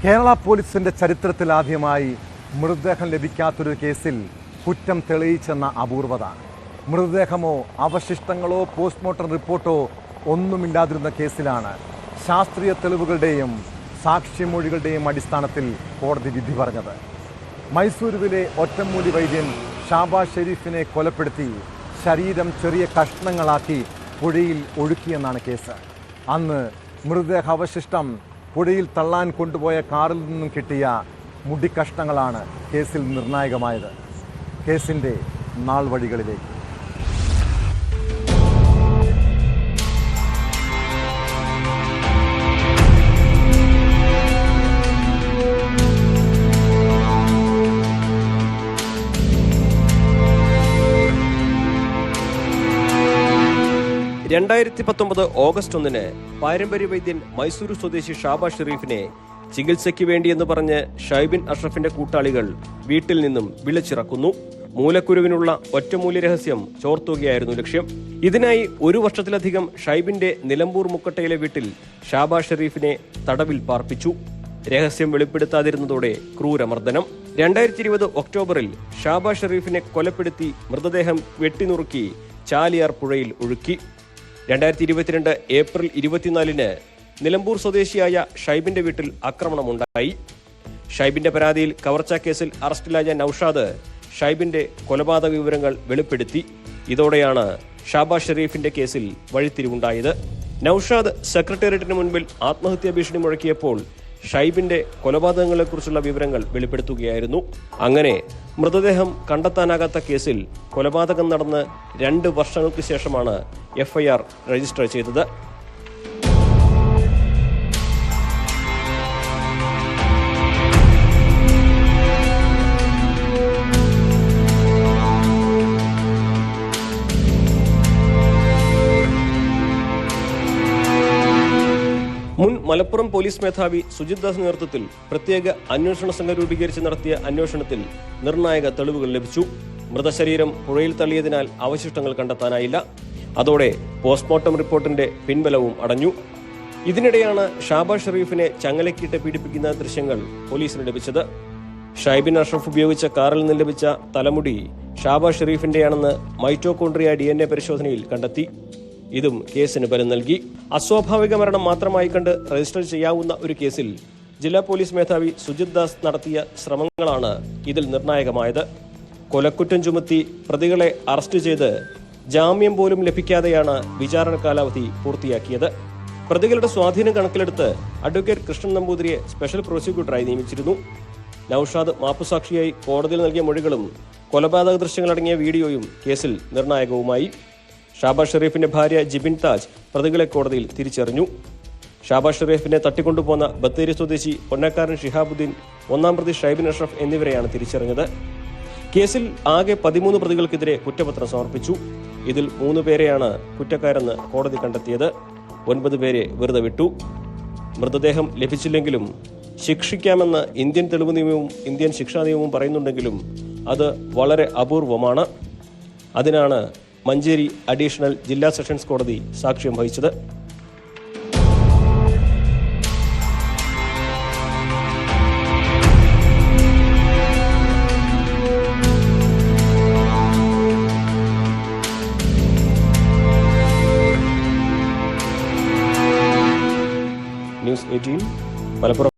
കേരള പോലീസിന്റെ ചരിത്രത്തിൽ ആദ്യമായി മൃതദേഹം ലഭിക്കാത്തൊരു കേസിൽ കുറ്റം തെളിയിച്ചെന്ന അപൂർവത. മൃതദേഹമോ അവശിഷ്ടങ്ങളോ പോസ്റ്റ്മോർട്ടം റിപ്പോർട്ടോ ഒന്നുമില്ലാതിരുന്ന കേസിലാണ് ശാസ്ത്രീയ തെളിവുകളുടെയും സാക്ഷിമൊഴികളുടെയും അടിസ്ഥാനത്തിൽ കോടതി വിധി പറഞ്ഞത്. മൈസൂരുവിലെ ഒറ്റമൂലി വൈദ്യൻ ഷാബാസ് ഷെരീഫിനെ കൊലപ്പെടുത്തി ശരീരം ചെറിയ കഷ്ണങ്ങളാക്കി പുഴയിൽ ഒഴുക്കിയെന്നാണ് കേസ്. അന്ന് മൃതദേഹ അവശിഷ്ടം പുഴയിൽ തള്ളാൻ കൊണ്ടുപോയ കാറിൽ നിന്നും കിട്ടിയ മുടിക്കഷ്ണങ്ങളാണ് കേസിൽ നിർണായകമായത്. കേസിൻ്റെ നാൾ വഴികളിലേക്ക്. ഓഗസ്റ്റ് 1 പാരമ്പര്യ വൈദ്യൻ മൈസൂരു സ്വദേശി ഷാബാസ് ഷെരീഫിനെ ചികിത്സയ്ക്ക് വേണ്ടിയെന്ന് പറഞ്ഞ് ഷൈബിൻ അഷ്റഫിന്റെ കൂട്ടാളികൾ വീട്ടിൽ നിന്നും വിളിച്ചിറക്കുന്നു. മൂലക്കുരുവിനുള്ള ഒറ്റമൂല്യ രഹസ്യം ചോർത്തുകയായിരുന്നു ലക്ഷ്യം. ഇതിനായി 1 വർഷത്തിലധികം ഷൈബിന്റെ നിലമ്പൂർ മുക്കട്ടയിലെ വീട്ടിൽ ഷാബാസ് ഷെരീഫിനെ തടവിൽ പാർപ്പിച്ചു. രഹസ്യം വെളിപ്പെടുത്താതിരുന്നതോടെ ക്രൂരമർദ്ദനം. 2020 ഒക്ടോബറിൽ ഷാബാസ് ഷെരീഫിനെ കൊലപ്പെടുത്തി മൃതദേഹം വെട്ടിനുറുക്കി ചാലിയാർ പുഴയിൽ ഒഴുക്കി. 2022 ഏപ്രിൽ 24 നിലമ്പൂർ സ്വദേശിയായ ഷൈബിന്റെ വീട്ടിൽ ആക്രമണമുണ്ടായി. ഷൈബിന്റെ പരാതിയിൽ കവർച്ചാ കേസിൽ അറസ്റ്റിലായ നൌഷാദ് ഷൈബിന്റെ കൊലപാതക വിവരങ്ങൾ വെളിപ്പെടുത്തി. ഇതോടെയാണ് ഷാബാസ് ഷെരീഫിന്റെ കേസിൽ വഴിത്തിരിവുണ്ടായത്. നൌഷാദ് സെക്രട്ടേറിയറ്റിന് മുൻപിൽ ആത്മഹത്യാ ഭീഷണി മുഴക്കിയപ്പോൾ ഷൈബിന്റെ കൊലപാതകങ്ങളെക്കുറിച്ചുള്ള വിവരങ്ങൾ വെളിപ്പെടുത്തുകയായിരുന്നു. അങ്ങനെ മൃതദേഹം കണ്ടെത്താനാകാത്ത കേസിൽ കൊലപാതകം നടന്ന് 2 വർഷങ്ങൾക്ക് ശേഷമാണ് FIR രജിസ്റ്റർ ചെയ്തത്. മുൻ മലപ്പുറം പോലീസ് മേധാവി സുജിത് ദാസ് നേതൃത്വത്തിൽ പ്രത്യേക അന്വേഷണ സംഘം രൂപീകരിച്ച് നടത്തിയ അന്വേഷണത്തിൽ നിർണായക തെളിവുകൾ ലഭിച്ചു. മൃതശരീരം പുഴയിൽ തള്ളിയതിനാൽ അവശിഷ്ടങ്ങൾ കണ്ടെത്താനായില്ല. അതോടെ പോസ്റ്റ്മോർട്ടം റിപ്പോർട്ടിന്റെ പിൻബലവും അടഞ്ഞു. ഇതിനിടെയാണ് ഷാബാസ് ഷെരീഫിനെ ചങ്ങലക്കിട്ട് പീഡിപ്പിക്കുന്ന ദൃശ്യങ്ങൾ പോലീസിന് ലഭിച്ചത്. ഷൈബിൻ അഷ്റഫ് ഉപയോഗിച്ച കാറിൽ നിന്ന് ലഭിച്ച തലമുടി ഷാബാസ് ഷെരീഫിന്റെയാണെന്ന് മൈറ്റോകോൺട്രിയ DNA പരിശോധനയിൽ കണ്ടെത്തി. ഇതും കേസിന് ബലം നൽകി. അസ്വാഭാവിക മരണം മാത്രമായി കണ്ട് രജിസ്റ്റർ ചെയ്യാവുന്ന ഒരു കേസിൽ ജില്ലാ പോലീസ് മേധാവി സുജിത് ദാസ് നടത്തിയ ശ്രമങ്ങളാണ് ഇതിൽ നിർണായകമായത്. കൊലക്കുറ്റം ചുമത്തി പ്രതികളെ അറസ്റ്റ് ചെയ്ത് ജാമ്യം പോലും ലഭിക്കാതെയാണ് വിചാരണ കാലാവധി പൂർത്തിയാക്കിയത്. പ്രതികളുടെ സ്വാധീനം കണക്കിലെടുത്ത് അഡ്വക്കേറ്റ് കൃഷ്ണൻ നമ്പൂതിരിയെ സ്പെഷ്യൽ പ്രോസിക്യൂട്ടറായി നിയമിച്ചിരുന്നു. നൌഷാദ് മാപ്പുസാക്ഷിയായി കോടതിയിൽ നൽകിയ മൊഴികളും കൊലപാതക ദൃശ്യങ്ങളടങ്ങിയ വീഡിയോയും കേസിൽ നിർണായകവുമായി. ഷാബാസ് ഷെരീഫിന്റെ ഭാര്യ ജിബിൻ താജ് പ്രതികളെ കോടതിയിൽ തിരിച്ചറിഞ്ഞു. ഷാബാസ് ഷെരീഫിനെ തട്ടിക്കൊണ്ടുപോകുന്ന ബത്തേരി സ്വദേശി പൊന്നക്കാരൻ ഷിഹാബുദ്ദീൻ, 1-ാം പ്രതി ഷൈബിൻ അഷ്റഫ് എന്നിവരെയാണ് തിരിച്ചറിഞ്ഞത്. കേസിൽ ആകെ 13 പ്രതികൾക്കെതിരെ കുറ്റപത്രം സമർപ്പിച്ചു. ഇതിൽ 3 പേരെയാണ് കുറ്റക്കാരെന്ന് കോടതി കണ്ടെത്തിയത്. 9 പേരെ വെറുതെ വിട്ടു. മൃതദേഹം ലഭിച്ചില്ലെങ്കിലും ശിക്ഷിക്കാമെന്ന് ഇന്ത്യൻ തെളിവ് നിയമവും ഇന്ത്യൻ ശിക്ഷാ നിയമവും പറയുന്നുണ്ടെങ്കിലും അത് വളരെ അപൂർവമാണ്. അതിനാണ് മഞ്ചേരി അഡീഷണൽ ജില്ലാ സെഷൻസ് കോടതി സാക്ഷ്യം വഹിച്ചത്. ന്യൂസ് 18 മലപ്പുറം.